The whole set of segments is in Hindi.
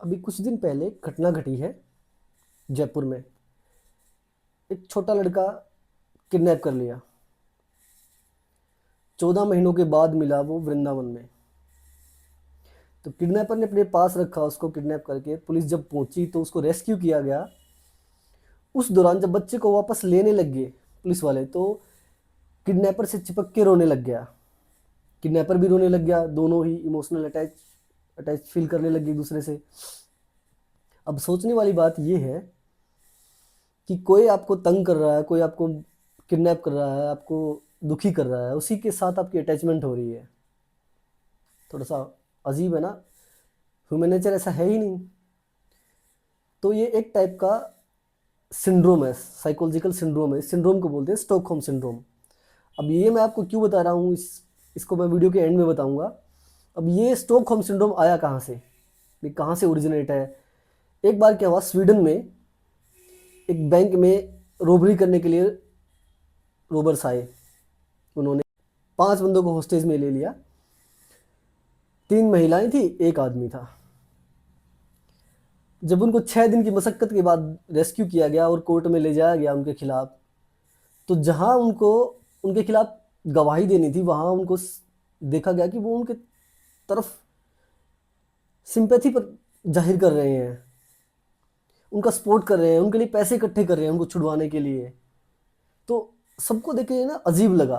अभी कुछ दिन पहले एक घटना घटी है जयपुर में। एक छोटा लड़का किडनैप कर लिया। 14 महीनों के बाद मिला वो वृंदावन में। तो किडनैपर ने अपने पास रखा उसको किडनैप करके। पुलिस जब पहुंची तो उसको रेस्क्यू किया गया। उस दौरान जब बच्चे को वापस लेने लग गए पुलिस वाले, तो किडनैपर से चिपक के रोने लग गया। किडनैपर भी रोने लग गया। दोनों ही इमोशनल अटैच अटैच फील करने लग गए एक दूसरे से। अब सोचने वाली बात यह है कि कोई आपको तंग कर रहा है, कोई आपको किडनैप कर रहा है, आपको दुखी कर रहा है, उसी के साथ आपकी अटैचमेंट हो रही है। थोड़ा सा अजीब है ना। ह्यूमन नेचर ऐसा है ही नहीं। तो ये एक टाइप का सिंड्रोम है, साइकोलॉजिकल सिंड्रोम है। इस सिंड्रोम को बोलते हैं स्टॉकहोम सिंड्रोम। अब ये मैं आपको क्यों बता रहा हूँ, इसको मैं वीडियो के एंड में बताऊंगा। अब ये स्टॉकहोम सिंड्रोम आया कहाँ से, ये कहाँ से ओरिजिनेट है। एक बार क्या हुआ, स्वीडन में एक बैंक में रोबरी करने के लिए रोबर्स आए। उन्होंने 5 बंदों को होस्टेज में ले लिया। 3 महिलाएं थी, एक आदमी था। जब उनको 6 दिन की मशक्कत के बाद रेस्क्यू किया गया और कोर्ट में ले जाया गया उनके खिलाफ, तो जहां उनको उनके खिलाफ गवाही देनी थी, वहां उनको देखा गया कि वो उनके तरफ सिंपैथी पर जाहिर कर रहे हैं, उनका सपोर्ट कर रहे हैं, उनके लिए पैसे इकट्ठे कर रहे हैं उनको छुड़वाने के लिए। तो सबको देख के ना अजीब लगा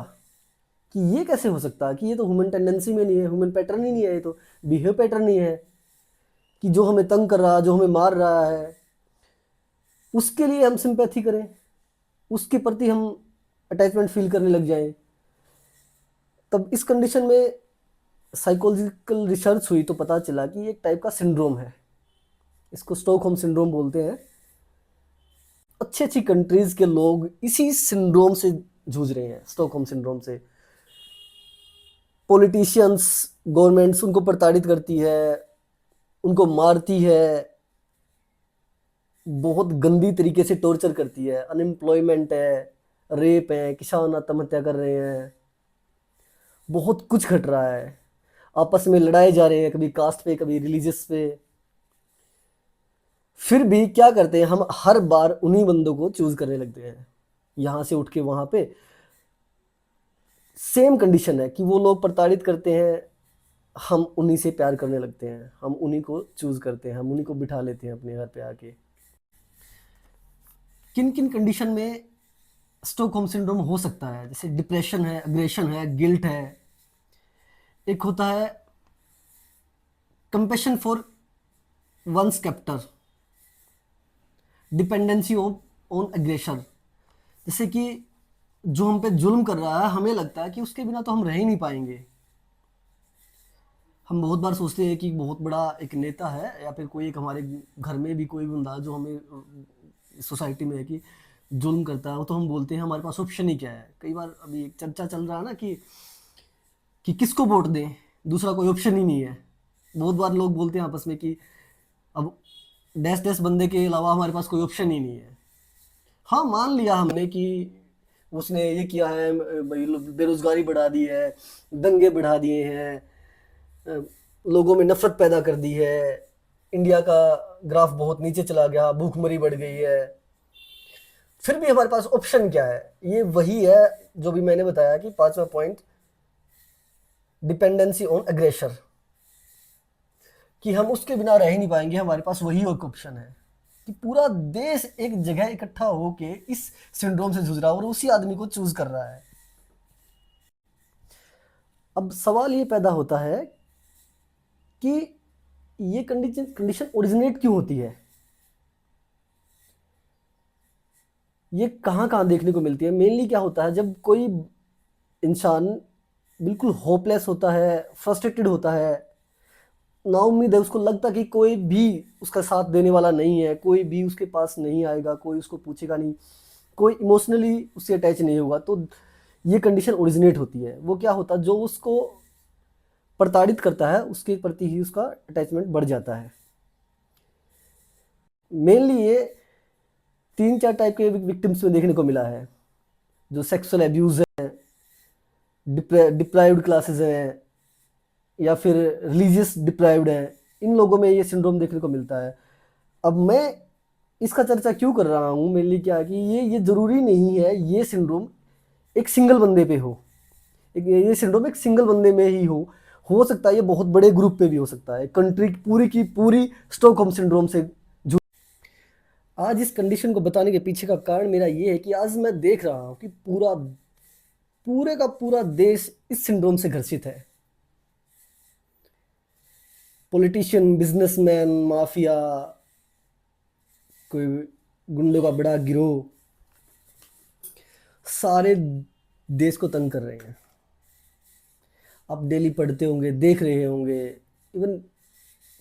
कि ये कैसे हो सकता है, कि ये तो ह्यूमन टेंडेंसी में नहीं है, ह्यूमन पैटर्न ही नहीं है, ये तो बिहेव पैटर्न नहीं है कि जो हमें तंग कर रहा है, जो हमें मार रहा है, उसके लिए हम सिंपैथी करें, उसके प्रति हम अटैचमेंट फील करने लग जाएं। तब इस कंडीशन में साइकोलॉजिकल रिसर्च हुई तो पता चला कि ये एक टाइप का सिंड्रोम है। इसको स्टॉकहोम सिंड्रोम बोलते हैं। अच्छी अच्छी कंट्रीज के लोग इसी सिंड्रोम से जूझ रहे हैं, स्टॉकहोम सिंड्रोम से। पॉलिटिशियंस, गवर्नमेंट्स उनको प्रताड़ित करती है, उनको मारती है, बहुत गंदी तरीके से टॉर्चर करती है। अनएम्प्लॉयमेंट है, रेप है, किसान आत्महत्या कर रहे हैं, बहुत कुछ घट रहा है। आपस में लड़ाए जा रहे हैं, कभी कास्ट पे, कभी रिलीजियस पे। फिर भी क्या करते हैं, हम हर बार उन्हीं बंदों को चूज करने लगते हैं। यहां से उठ के वहां पे सेम कंडीशन है कि वो लोग प्रताड़ित करते हैं, हम उन्हीं से प्यार करने लगते हैं, हम उन्हीं को चूज करते हैं, हम उन्हीं को बिठा लेते हैं अपने घर पे आके। किन किन कंडीशन में स्टॉकहोम सिंड्रोम हो सकता है, जैसे डिप्रेशन है, अग्रेशन है, गिल्ट है। एक होता है compassion for one's captor, dependency on aggression. जैसे कि जो हम पे जुल्म कर रहा है, हमें लगता है कि उसके बिना तो हम रह ही नहीं पाएंगे। हम बहुत बार सोचते हैं कि बहुत बड़ा एक नेता है, या फिर कोई एक हमारे घर में भी कोई बंदा जो हमें सोसाइटी में है कि जुल्म करता है, वो तो हम बोलते हैं हमारे पास ऑप्शन ही क्या है। कई बार अभी एक चर्चा चल रहा है ना कि किसको वोट दें, दूसरा कोई ऑप्शन ही नहीं है। बहुत बार लोग बोलते हैं आपस में कि अब डैश डैश बंदे के अलावा हमारे पास कोई ऑप्शन ही नहीं है। हाँ, मान लिया हमने कि उसने ये किया है, भाई बेरोजगारी बढ़ा दी है, दंगे बढ़ा दिए हैं, लोगों में नफरत पैदा कर दी है, इंडिया का ग्राफ बहुत नीचे चला गया, भूखमरी बढ़ गई है। फिर भी हमारे पास ऑप्शन क्या है? ये वही है जो भी मैंने बताया कि 5वां पॉइंट, डिपेंडेंसी ऑन अग्रेसर, कि हम उसके बिना रह ही नहीं पाएंगे। हमारे पास वही एक ऑप्शन है कि पूरा देश एक जगह इकट्ठा होके इस सिंड्रोम से जूझ रहा है और उसी आदमी को चूज कर रहा है। अब सवाल ये पैदा होता है कि ये कंडीशन ओरिजिनेट क्यों होती है, ये कहाँ कहाँ देखने को मिलती है। मेनली क्या होता है, जब कोई इंसान बिल्कुल होपलेस होता है, फ्रस्ट्रेटेड होता है, नाउम्मीद है, उसको लगता है कि कोई भी उसका साथ देने वाला नहीं है, कोई भी उसके पास नहीं आएगा, कोई उसको पूछेगा नहीं, कोई इमोशनली उससे अटैच नहीं होगा, तो ये कंडीशन ओरिजिनेट होती है। वो क्या होता है, जो उसको प्रताड़ित करता है उसके प्रति ही उसका अटैचमेंट बढ़ जाता है। मेनली ये 3-4 टाइप के विक्टिम्स में देखने को मिला है। जो सेक्सुअल एब्यूज है, डिप्राइव्ड क्लासेस हैं, या फिर रिलीजियस डिप्राइव्ड हैं, इन लोगों में ये सिंड्रोम देखने को मिलता है। अब मैं इसका चर्चा क्यों कर रहा हूँ, मेरे लिए क्या है कि ये ज़रूरी नहीं है ये सिंड्रोम एक सिंगल बंदे पे हो, ये सिंड्रोम एक सिंगल बंदे में ही हो सकता है ये बहुत बड़े ग्रुप पे भी हो सकता है। कंट्री पूरी की पूरी स्टॉकहोम सिंड्रोम से जूझ। आज इस कंडीशन को बताने के पीछे का कारण मेरा ये है कि आज मैं देख रहा हूँ कि पूरे का पूरा देश इस सिंड्रोम से ग्रसित है। पॉलिटिशियन, बिजनेसमैन, माफिया, कोई गुंडों का बड़ा गिरोह, सारे देश को तंग कर रहे हैं। आप डेली पढ़ते होंगे, देख रहे होंगे, इवन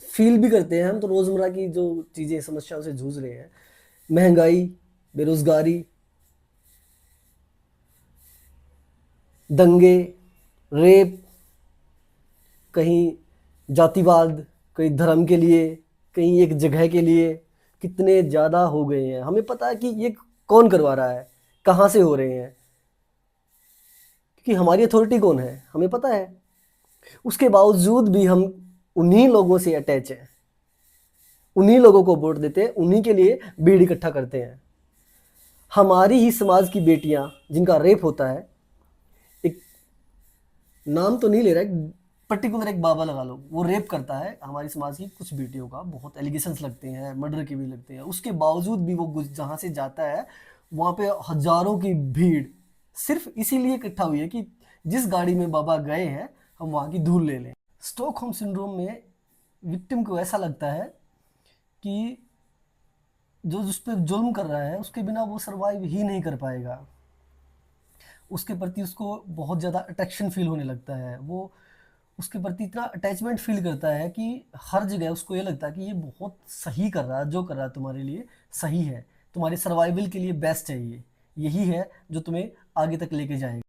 फील भी करते हैं हम तो, रोज़मर्रा की जो चीज़ें समस्याओं से जूझ रहे हैं। महंगाई, बेरोज़गारी, दंगे, रेप, कहीं जातिवाद, कहीं धर्म के लिए, कहीं एक जगह के लिए, कितने ज़्यादा हो गए हैं। हमें पता है कि ये कौन करवा रहा है, कहाँ से हो रहे हैं, क्योंकि हमारी अथॉरिटी कौन है हमें पता है। उसके बावजूद भी हम उन्हीं लोगों से अटैच हैं, उन्हीं लोगों को वोट देते हैं, उन्हीं के लिए भीड़ इकट्ठा करते हैं। हमारी ही समाज की बेटियां जिनका रेप होता है, एक नाम तो नहीं ले रहा है, पर्टिकुलर एक बाबा लगा लो, वो रेप करता है हमारी समाज की कुछ बेटियों का, बहुत एलिगेशंस लगते हैं, मर्डर के भी लगते हैं। उसके बावजूद भी वो जहाँ से जाता है वहाँ पे हजारों की भीड़ सिर्फ इसीलिए इकट्ठा हुई है कि जिस गाड़ी में बाबा गए हैं हम वहाँ की धूल ले लें। स्टॉकहोम सिंड्रोम में विक्टिम को ऐसा लगता है कि जो जिस पर जुल्म कर रहा है उसके बिना वो सरवाइव ही नहीं कर पाएगा। उसके प्रति उसको बहुत ज़्यादा अट्रैक्शन फील होने लगता है, वो उसके प्रति इतना अटैचमेंट फील करता है कि हर जगह उसको ये लगता है कि ये बहुत सही कर रहा है, जो कर रहा है तुम्हारे लिए सही है, तुम्हारे सर्वाइवल के लिए बेस्ट है, ये यही है जो तुम्हें आगे तक लेके जाएगा।